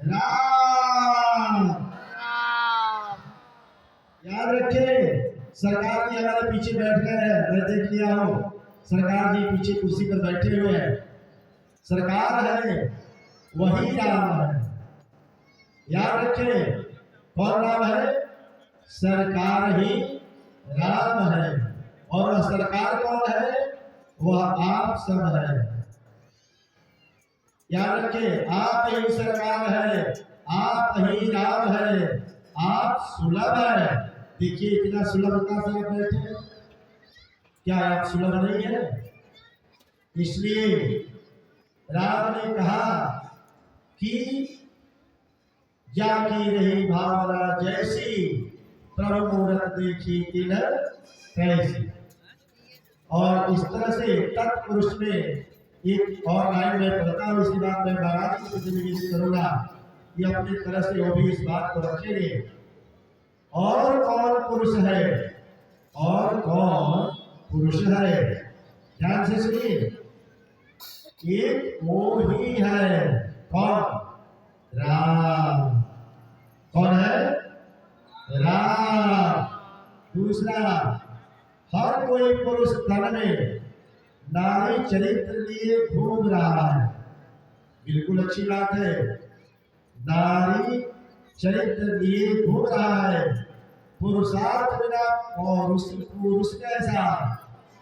राम। राम। याद रखें, सरकार जी हमारे पीछे बैठ गए हैं, मैं देख लिया हूँ। सरकार जी पीछे कुर्सी पर बैठे हुए हैं। सरकार है वही राम है। याद रखें, कौन राम है? सरकार ही राम है। और वह सरकार कौन है? वह आप सब है। याद रखें, आप ही सरकार है, आप ही राम है, आप सुलभ है। देखिए इतना सुलभता से आप बैठे हैं। क्या आप सुलभ नहीं है? इसलिए राम ने कहा कि जाकी रही भावना जैसी, प्रभु मूरत देखी तिन्ह कैसी। और इस तरह से तत्पुरुष में एक और लाइन में पढ़ता हूँ, इसके बाद मैं महाराज जी से निवेदन करूंगा कि अपनी तरह से वो भी इस बात को रखेंगे। और कौन पुरुष है? और कौन पुरुष है? ध्यान से सुनिए, एक वो ही है। कौन? राम। कौन है? राम। दूसरा, हर कोई पुरुष तन में नारी चरित्र लिए घूम रहा है। बिल्कुल अच्छी बात है, नारी चरित्र लिए घूम रहा है। पुरुषार्थ बिना और उस पुरुष कैसा?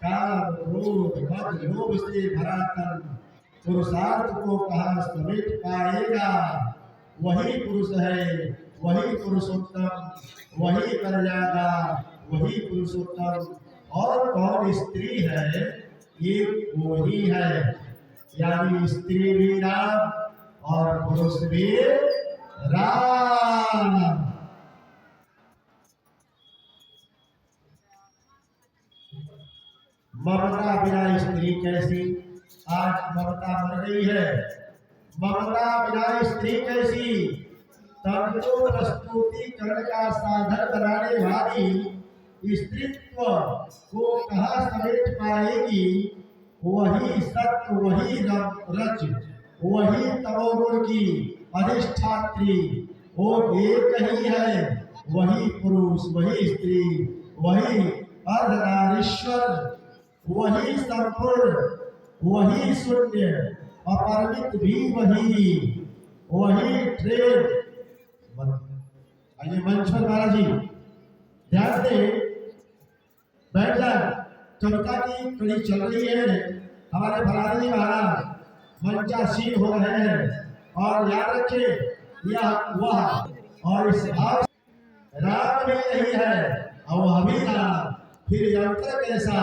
काम क्रोध मद लोभ से भरा तन, पुरुषार्थ को कहाँ समेट पाएगा? वही पुरुष है, वही पुरुषोत्तम, वही मर्यादा, वही पुरुषोत्तम। और कौन स्त्री है? एक वो ही है। यानी स्त्री भी राम और पुरुष भी राम। ममता बिना स्त्री कैसी? आज ममता मर गई है। ममता बिना स्त्री कैसी? तब तो प्रस्तुतिकरण का साधन बनाने वाली स्त्रीत्व को कहाँ समेट पाएगी? वही सत्य, वही रच, वही तमोगुण की अधिष्ठात्री, वो एक ही है। वही पुरुष, वही स्त्री, वही अर्धनारीश्वर, वही संपूर्ण, वही शून्य, अपरिमित भी वही ट्रेड। आइए मंच पर महाराज जी ध्यान से बैठ जाए। कविता की कड़ी चल रही है। हमारे फलानी महाराज मंचासीन हो रहे हैं। और याद रखें, यह वह और इस भाव राम भी यही है और वह भी राम। फिर अंतर कैसा?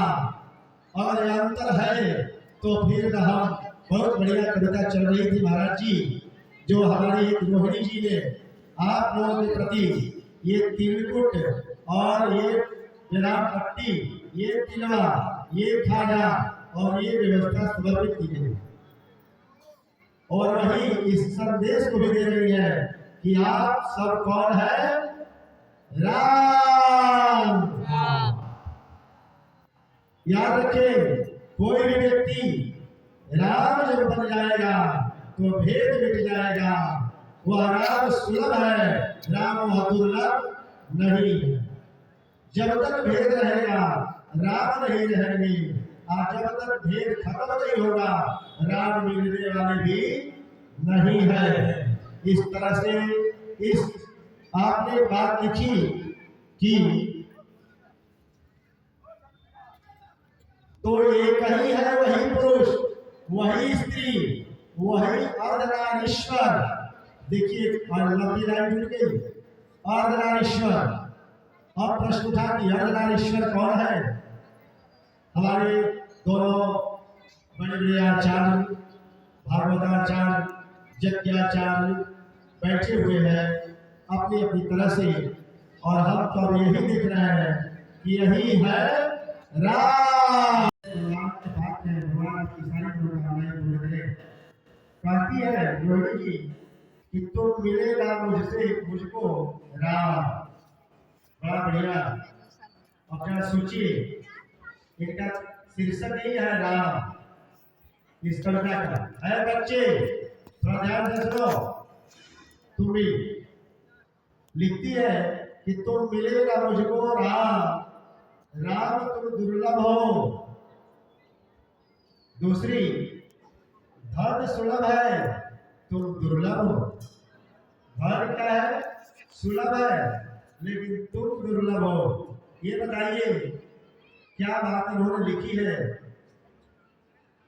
और अंतर है तो फिर हम बहुत बढ़िया कविता चल रही थी महाराज जी, जो हमारी रोहिणी जी ने आप लोगों के प्रति ये तिलकुट और ये जनाब पट्टी, ये तिलवा, ये खाजा और ये व्यवस्था समर्पित की गई। और वही इस संदेश को भी दे रही है कि आप सब कौन है? राम। याद रखें, कोई भी व्यक्ति राम जब बन जाएगा तो भेद मिट जाएगा। वह राम सुलभ है, राम वह दुर्लभ नहीं है। जब तक भेद रहेगा राम नहीं रहेंगे, और जब तक भेद खत्म नहीं होगा राम मिलने वाले भी नहीं है। इस तरह से इस आपने बात लिखी कि तो एक ही है, वही पुरुष, वही स्त्री, वही अर्धनारीश्वर। देखिए लंबी लाइन जुड़ गई, अर्धनारीश्वर। अब प्रश्न उठा कि अर्धनारीश्वर कौन है? हमारे दोनों बड़े बड़े आचार्य, भागवताचार्य, यज्ञाचार्य बैठे हुए हैं अपनी अपनी तरह से। और हम तो अब यही देख रहे हैं कि यही है राम। कहती है रोहिणी जी कि तुम मिलेगा मुझसे, मुझको राम। बड़ा बढ़िया। अपना सोचिए, इनका शीर्षक ही है राम। इस कविता का है बच्चे, थोड़ा ध्यान से सुनो। तुम भी लिखती है कि तुम मिलेगा मुझको राम, राम तुम दुर्लभ हो। दूसरी, धन सुलभ है, तुम दुर्लभ हो। धन क्या है? सुलभ है, लेकिन तुम दुर्लभ हो। ये बताइए क्या बात इन्होंने लिखी है?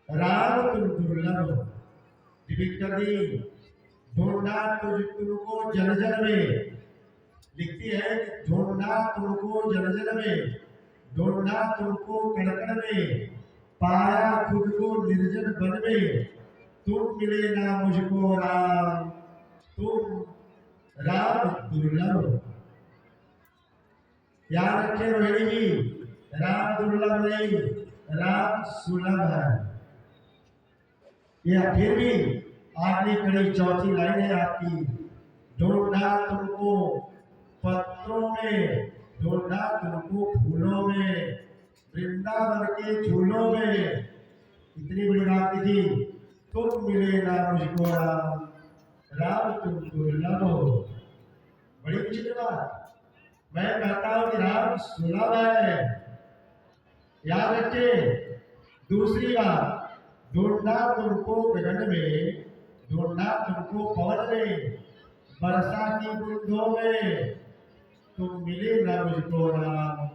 राम तुम दुर्लभ हो। रिपीट कर दी, ढूंढा तुमको जन जन में। लिखती है कि ढूंढा तुमको जन जन में, ढूंढा तुमको कण कण में, पाया खुद को निर्जन वन में, तुम मिले ना मुझको राम, तुम राम दुर्लभ। याद रखे रोहिणी जी, राम दुर्लभ नहीं, राम सुलभ है। यह फिर भी आखिरी कड़ी चौथी लाइन है आपकी, ढूंढा तुमको पत्रों में, ढूंढा तुमको फूलों में, वृंदावन के झूलों में। इतनी बड़ी बात थी, तुम मिले ना मुझको राम, राम तुम दुर्लभ हो। बड़ी विचित्र बात। मैं कहता हूं कि राम सुलभ है। याद रखिए। दूसरी बात, ढूंढा तुमको गगन में, ढूंढा तुमको पवन में, वर्षा की बूंदों में, तुम मिले ना मुझको राम,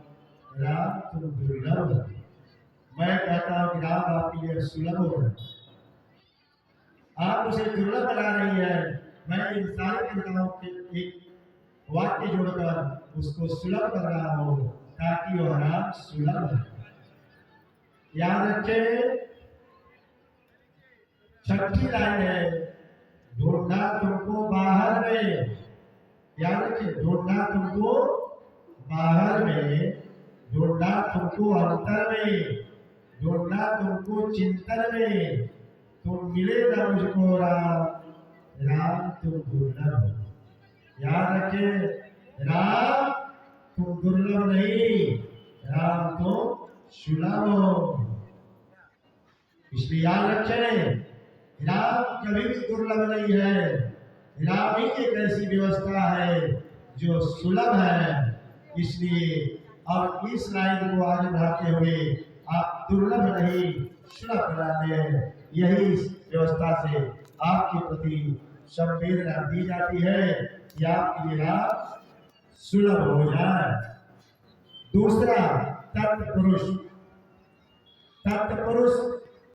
राम तुम दुर्लभ। मैं कहता हूं कि राम आपके लिए सुलभ हो रहा है, आप उसे दुर्लभ बना रही है। मैं इन सारी कविताओं के एक वाक्य जोड़कर उसको सुलभ कर रहा हूं, ताकि वह राम सुलभ है। याद रखें, छठी लाइन है, ढूंढा तुमको बाहर में। याद रखें, ढूंढा तुमको बाहर में, ढूंढा तुमको अंतर में, ढूंढा तुमको चिंतन में, तुम मिले ना मुझको राम, राम तुम दुर्लभ। याद रखें, राम तुम दुर्लभ नहीं, राम तुम सुलभ हो। इसलिए याद रखें, राम कभी भी दुर्लभ नहीं है। राम ही एक ऐसी व्यवस्था है जो सुलभ है। इसलिए अब इस लाइन को आगे बढ़ाते हुए आप दुर्लभ नहीं सुलभ बनाते हैं। यही इस व्यवस्था से आपके प्रति संवेदना दी जाती है कि आपके लिए राम सुलभ हो जाए। दूसरा, तत्पुरुष। तत्पुरुष